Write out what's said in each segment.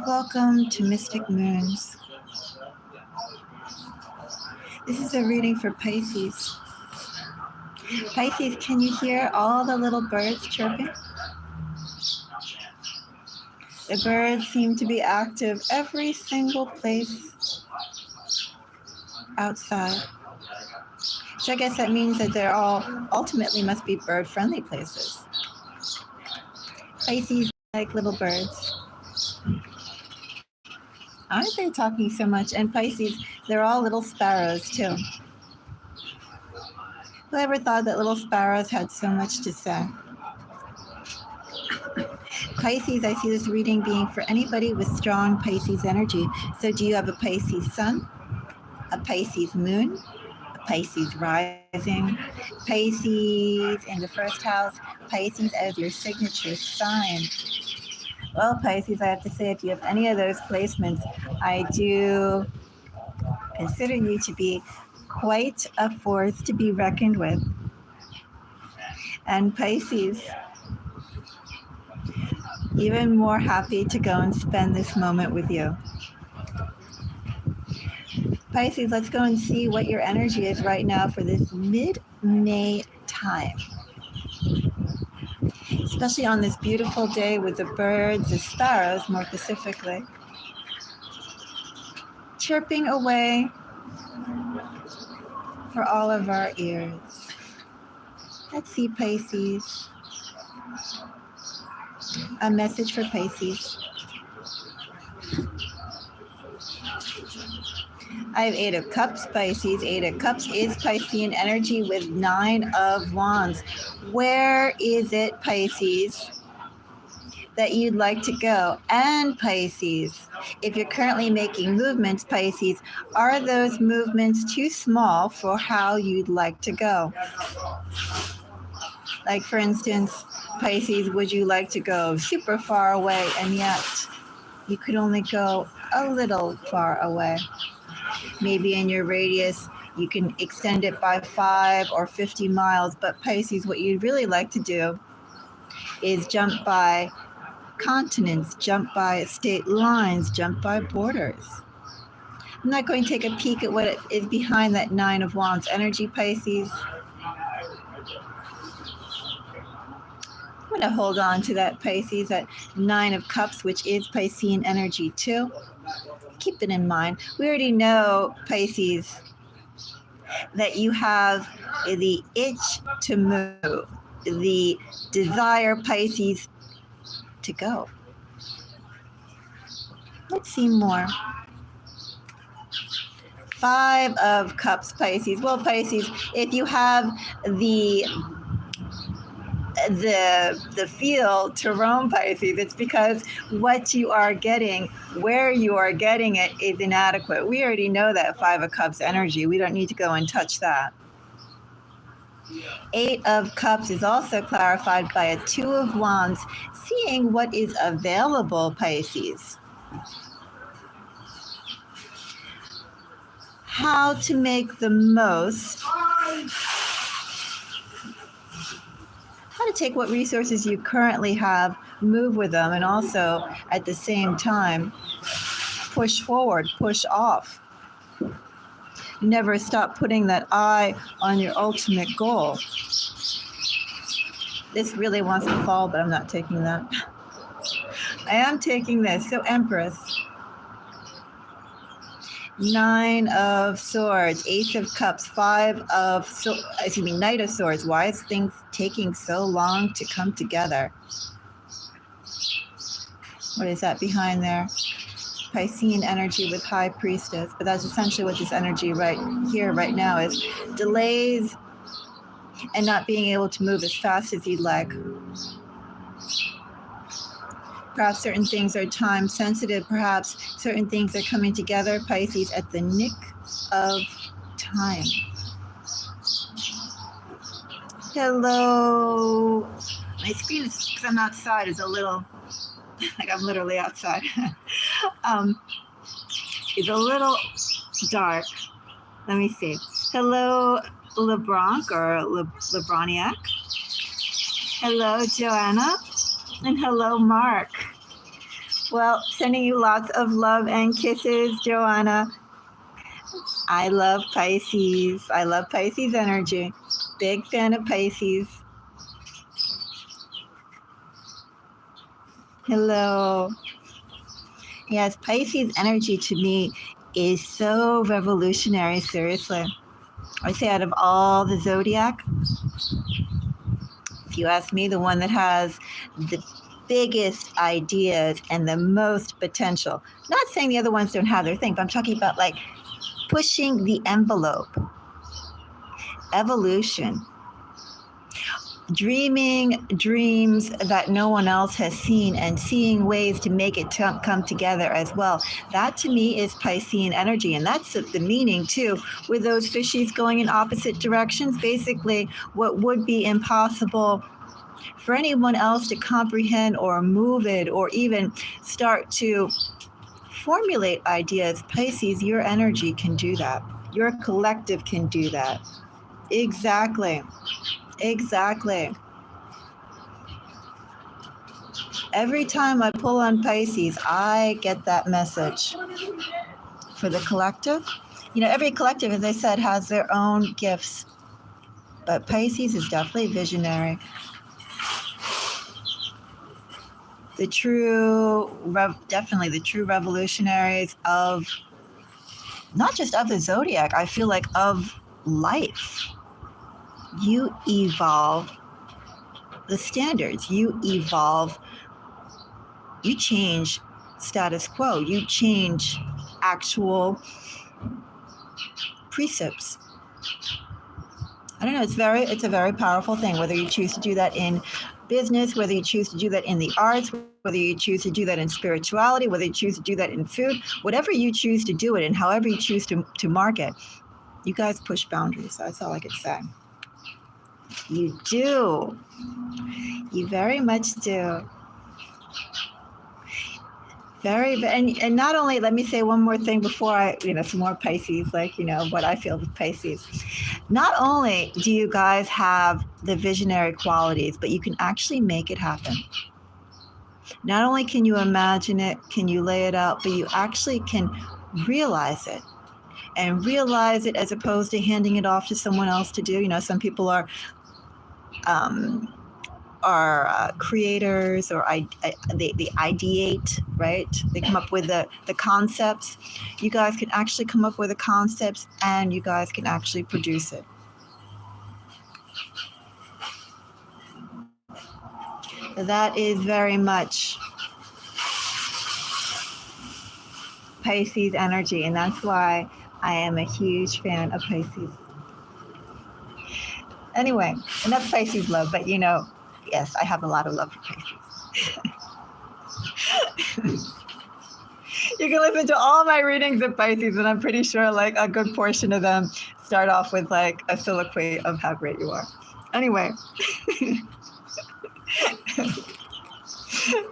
Welcome to Mystic Moons. This is a reading for Pisces. Pisces, can you hear all the little birds chirping? The birds seem to be active every single place outside. So I guess that means that they're all ultimately must be bird-friendly places. Pisces like little birds. Aren't they talking so much? And Pisces, they're all little sparrows too. Whoever thought that little sparrows had so much to say? Pisces, I see this reading being for anybody with strong Pisces energy. So do you have a Pisces sun, a Pisces moon, a Pisces rising, Pisces in the first house, Pisces as your signature sign? Well, Pisces, I have to say, if you have any of those placements, I do consider you to be quite a force to be reckoned with. And Pisces, even more happy to go and spend this moment with you. Pisces, let's go and see what your energy is right now for this mid-May time. Especially on this beautiful day with the birds, the sparrows more specifically, chirping away for all of our ears. Let's see, Pisces. A message for Pisces. I have Eight of Cups, Pisces. Eight of Cups is Piscean energy with Nine of Wands. Where is it, Pisces, that you'd like to go? And Pisces, if you're currently making movements, Pisces, are those movements too small for how you'd like to go? Like, for instance, Pisces, would you like to go super far away and yet you could only go a little far away? Maybe in your radius, you can extend it by 5 or 50 miles. But Pisces, what you'd really like to do is jump by continents, jump by state lines, jump by borders. I'm not going to take a peek at what is behind that Nine of Wands energy, Pisces. I'm going to hold on to that, Pisces, that Nine of Cups, which is Piscean energy too. Keep it in mind. We already know, Pisces, that you have the itch to move, the desire, Pisces, to go. Let's see more. Five of Cups, Pisces. Well, Pisces, if you have the feel to roam, Pisces, it's because what you are getting, where you are getting it, is inadequate. We already know that Five of Cups energy. We don't need to go and touch that. Eight of Cups is also clarified by a Two of Wands, seeing what is available, Pisces. How to make the most, how to take what resources you currently have, move with them, and also at the same time push forward, push off. Never stop putting that eye on your ultimate goal. This really wants to fall, but I'm not taking that. I am taking this. So Empress. Nine of Swords, Ace of Cups, Knight of Swords. Why is things taking so long to come together? What is that behind there? Piscean energy with High Priestess, but that's essentially what this energy right here, right now, is. Delays and not being able to move as fast as you'd like. Perhaps certain things are time sensitive. Perhaps certain things are coming together, Pisces, at the nick of time. Hello. My screen is, because I'm outside, is a little, like I'm literally outside. It's a little dark. Let me see. Hello, LeBronc or Lebroniac. Hello, Joanna. And hello, Mark. Well, sending you lots of love and kisses, Joanna. I love Pisces. I love Pisces energy. Big fan of Pisces. Hello. Yes, Pisces energy to me is so revolutionary, seriously. I say out of all the zodiac, if you ask me, the one that has the biggest ideas and the most potential. Not saying the other ones don't have their thing, but I'm talking about like pushing the envelope, evolution, dreaming dreams that no one else has seen and seeing ways to make it come together as well. That to me is Piscean energy. And that's the meaning too, with those fishies going in opposite directions. Basically, what would be impossible for anyone else to comprehend or move it or even start to formulate ideas, Pisces, your energy can do that. Your collective can do that. Exactly. Exactly. Every time I pull on Pisces, I get that message for the collective. You know, every collective, as I said, has their own gifts, but Pisces is definitely visionary. Definitely the true revolutionaries of not just of the zodiac, I feel like of life. You evolve the standards, you evolve, you change status quo, you change actual precepts. I don't know, it's a very powerful thing, whether you choose to do that in business, whether you choose to do that in the arts, whether you choose to do that in spirituality, whether you choose to do that in food, whatever you choose to do it and however you choose to market, you guys push boundaries. That's all I could say. You do. You very much do. And not only, let me say one more thing before some more Pisces, like, what I feel with Pisces. Not only do you guys have the visionary qualities, but you can actually make it happen. Not only can you imagine it, can you lay it out, but you actually can realize it. And realize it as opposed to handing it off to someone else to do. Some people are creators, or they ideate, right? They come up with the concepts. You guys can actually come up with the concepts, and you guys can actually produce it. That is very much Pisces energy, and that's why I am a huge fan of Pisces. Anyway, enough Pisces love, but yes, I have a lot of love for Pisces. You can listen to all my readings of Pisces, and I'm pretty sure like a good portion of them start off with like a soliloquy of how great you are. Anyway,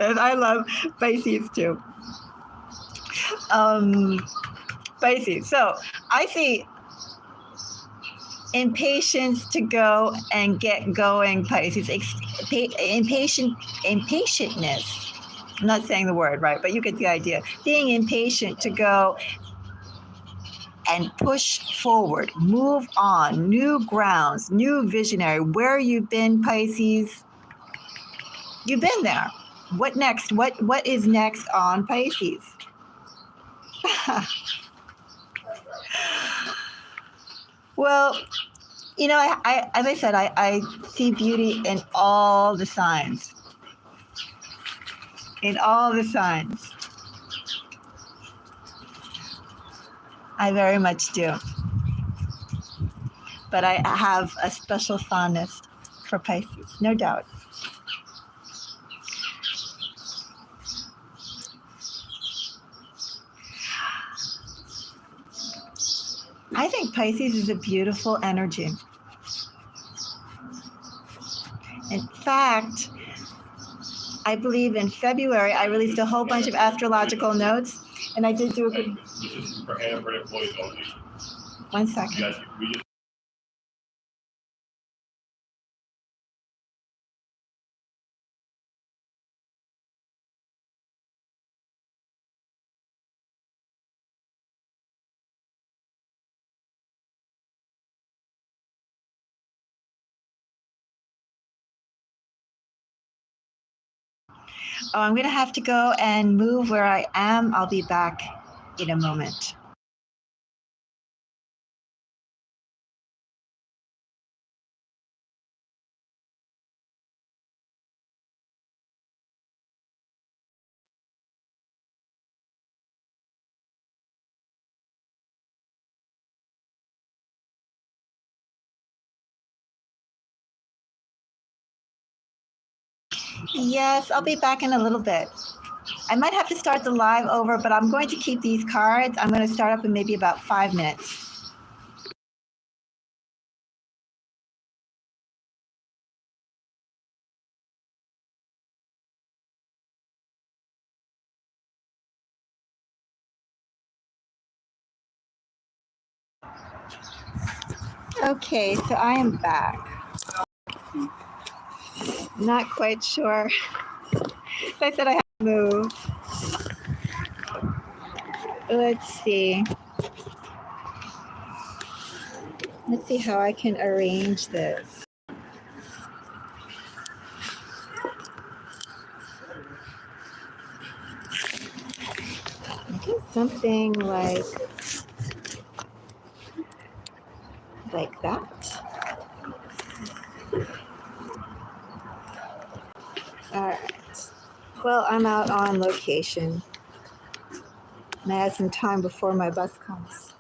and I love Pisces too. Pisces. So I see impatience to go and get going, Pisces. Impatientness. I'm not saying the word right, but you get the idea. Being impatient to go and push forward, move on, new grounds, new visionary. Where you've been, Pisces, you've been there. What next? What is next on Pisces? Well, as I said, I see beauty in all the signs. In all the signs. I very much do. But I have a special fondness for Pisces, no doubt. I think Pisces is a beautiful energy. In fact, I believe in February, I released a whole bunch of astrological notes, and I did do a good... For employees only. 1 second. Oh, I'm going to have to go and move where I am. I'll be back in a moment. Yes, I'll be back in a little bit. I might have to start the live over, but I'm going to keep these cards. I'm going to start up in maybe about 5 minutes. Okay, so I am back. Not quite sure. I said I have to move. Let's see. Let's see how I can arrange this. I guess something like that. All right. Well, I'm out on location. And I have some time before my bus comes.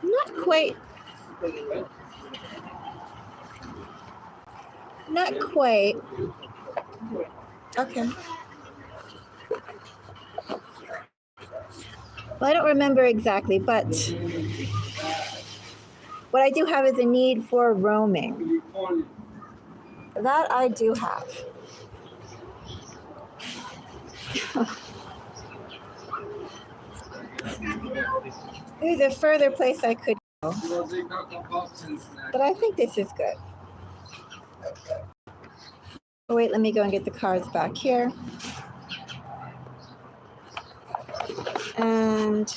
Not quite. Not quite. Okay. Well, I don't remember exactly, but what I do have is a need for roaming. That I do have. There's a further place I could go, but I think this is good. Oh, wait, let me go and get the cards back here. And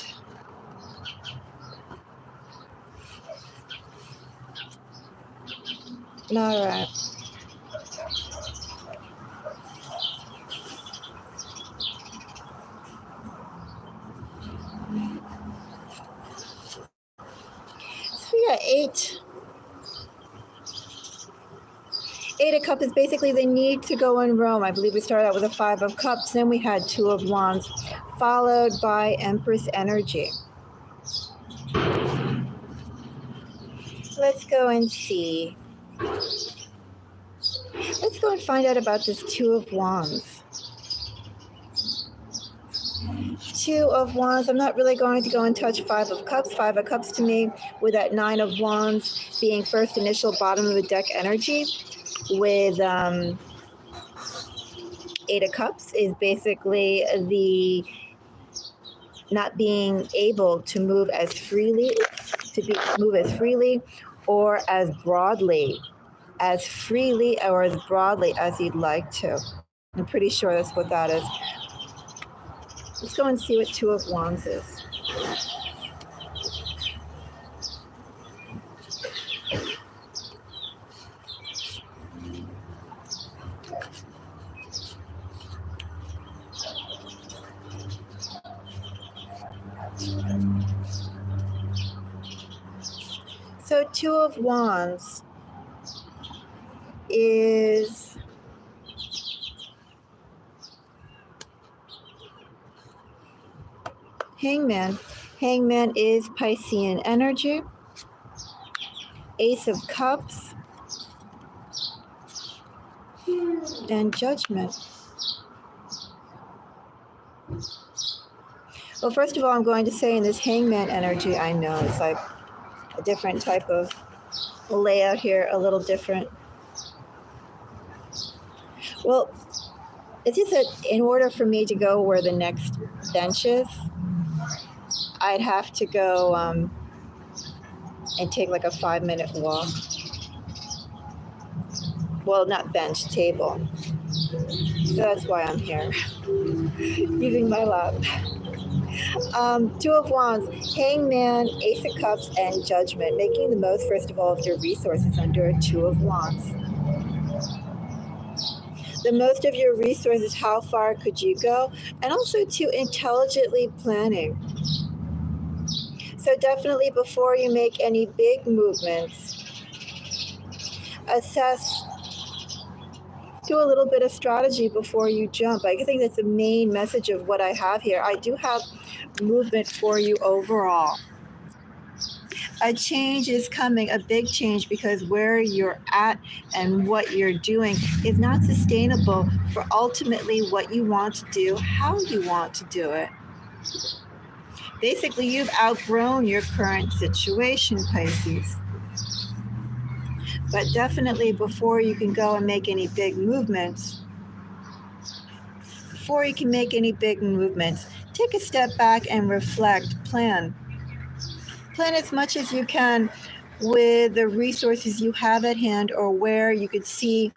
all right. So yeah, eight of cups is basically the need to go and roam. I believe we started out with a 5 of cups, then we had 2 of wands, followed by Empress energy. Let's go and see. Let's go and find out about this 2 of wands. 2 of wands. I'm not really going to go and touch 5 of cups. 5 of cups to me, with that 9 of wands being first initial bottom of the deck energy, with 8 of cups is basically the not being able to move as freely, or as broadly, as freely or as broadly as you'd like to. I'm pretty sure that's what that is. Let's go and see what 2 of wands is. So 2 of wands is Hangman. Hangman is Piscean energy. Ace of cups and Judgment. Well, first of all, I'm going to say in this Hangman energy, I know it's like a different type of layout here, a little different. Well, it's just that in order for me to go where the next bench is, I'd have to go and take like a 5-minute walk. Well, not bench, table. So that's why I'm here, using my lap. Two of Wands, Hangman, Ace of Cups, and Judgment, making the most, first of all, of your resources under a Two of Wands. The most of your resources, how far could you go? And also to intelligently planning. So definitely before you make any big movements, assess, do a little bit of strategy before you jump. I think that's the main message of what I have here. I do have movement for you overall. A change is coming, a big change, because where you're at and what you're doing is not sustainable for ultimately what you want to do, how you want to do it. Basically, you've outgrown your current situation, Pisces. But definitely before you can go and make any big movements, take a step back and reflect, plan. Plan as much as you can with the resources you have at hand or where you could see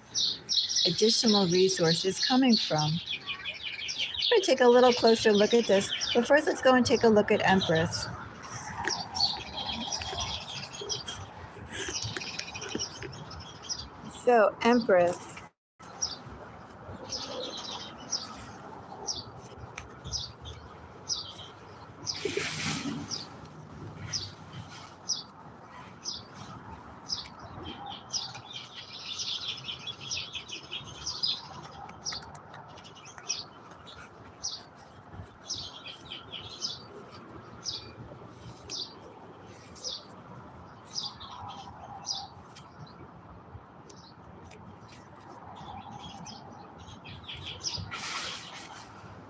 additional resources coming from. I'm going to take a little closer look at this, but first let's go and take a look at Empress. So, Empress.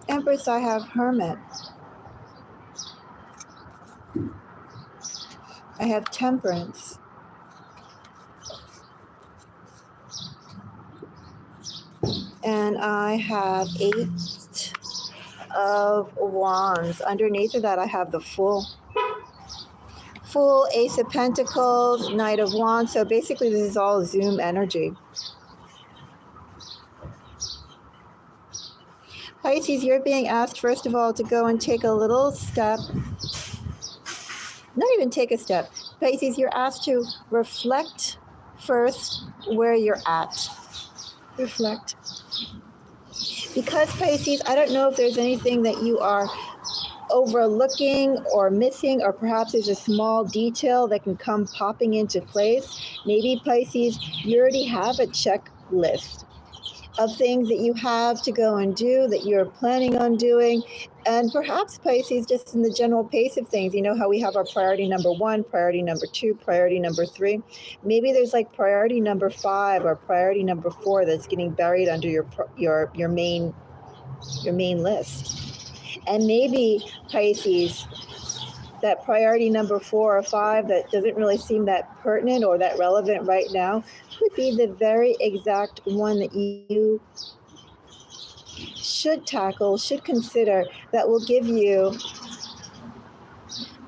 Empress, I have Hermit. I have Temperance. And I have Eight of Wands. Underneath of that, I have the Fool, Ace of Pentacles, Knight of Wands. So basically, this is all Zoom energy. Pisces, you're being asked, first of all, to go and take a little step. Not even take a step. Pisces, you're asked to reflect first where you're at. Reflect. Because, Pisces, I don't know if there's anything that you are overlooking or missing, or perhaps there's a small detail that can come popping into place. Maybe, Pisces, you already have a checklist of things that you have to go and do, that you're planning on doing. And perhaps, Pisces, just in the general pace of things, you know how we have our priority number 1, priority number 2, priority number 3. Maybe there's like priority number 5 or priority number 4 that's getting buried under your main list. And maybe, Pisces, that priority number 4 or 5 that doesn't really seem that pertinent or that relevant right now could be the very exact one that you should tackle, should consider, that will give you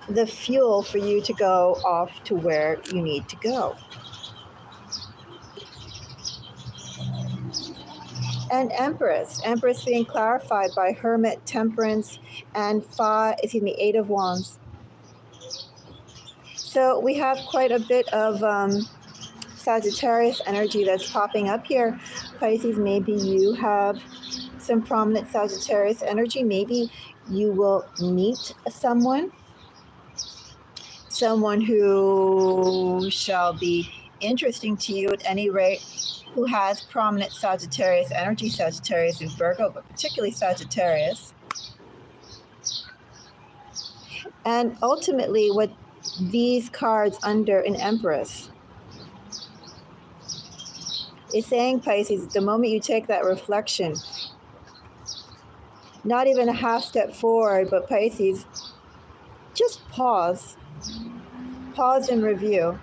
the fuel for you to go off to where you need to go. And Empress being clarified by Hermit, Temperance, and Eight of Wands. So we have quite a bit of Sagittarius energy that's popping up here. Pisces, maybe you have some prominent Sagittarius energy. Maybe you will meet someone who shall be interesting to you at any rate, who has prominent Sagittarius energy, Sagittarius and Virgo, but particularly Sagittarius. And ultimately, what these cards under an Empress is saying, Pisces, the moment you take that reflection, not even a half step forward, but Pisces, just pause and review.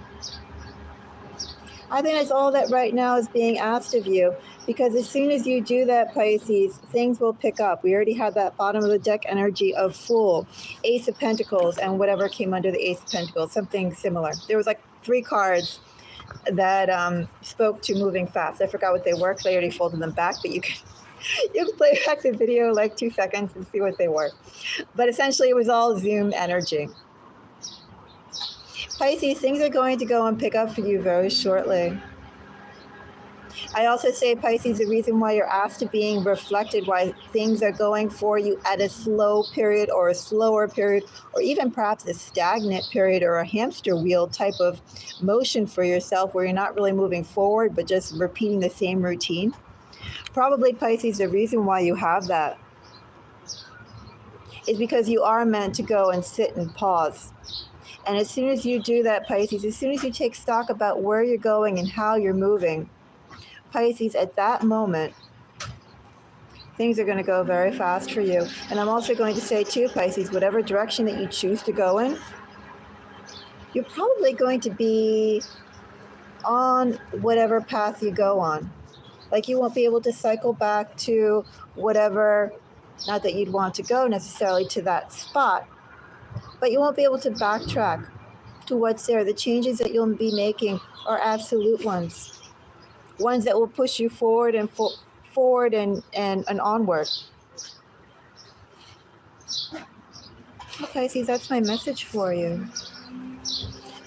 I think that's all that right now is being asked of you, because as soon as you do that, Pisces, things will pick up. We already had that bottom of the deck energy of Fool, Ace of Pentacles, and whatever came under the Ace of Pentacles, something similar. There was like 3 cards that spoke to moving fast. I forgot what they were because I already folded them back, but you can play back the video like 2 seconds and see what they were. But essentially, it was all Zoom energy. Pisces, things are going to go and pick up for you very shortly. I also say, Pisces, the reason why you're asked to being reflected, why things are going for you at a slow period or a slower period, or even perhaps a stagnant period or a hamster wheel type of motion for yourself where you're not really moving forward but just repeating the same routine. Probably, Pisces, the reason why you have that is because you are meant to go and sit and pause. And as soon as you do that, Pisces, as soon as you take stock about where you're going and how you're moving, Pisces, at that moment, things are going to go very fast for you. And I'm also going to say too, Pisces, whatever direction that you choose to go in, you're probably going to be on whatever path you go on. Like you won't be able to cycle back to whatever, not that you'd want to go necessarily to that spot, but you won't be able to backtrack to what's there. The changes that you'll be making are absolute ones that will push you forward and onward. Okay, see, that's my message for you.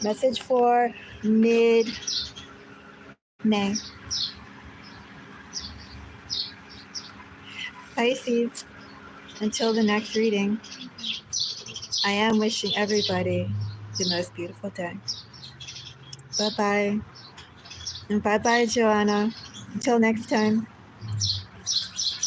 Message for mid-May. Pisces, until the next reading, I am wishing everybody the most beautiful day. Bye-bye. And bye-bye, Joanna. Until next time.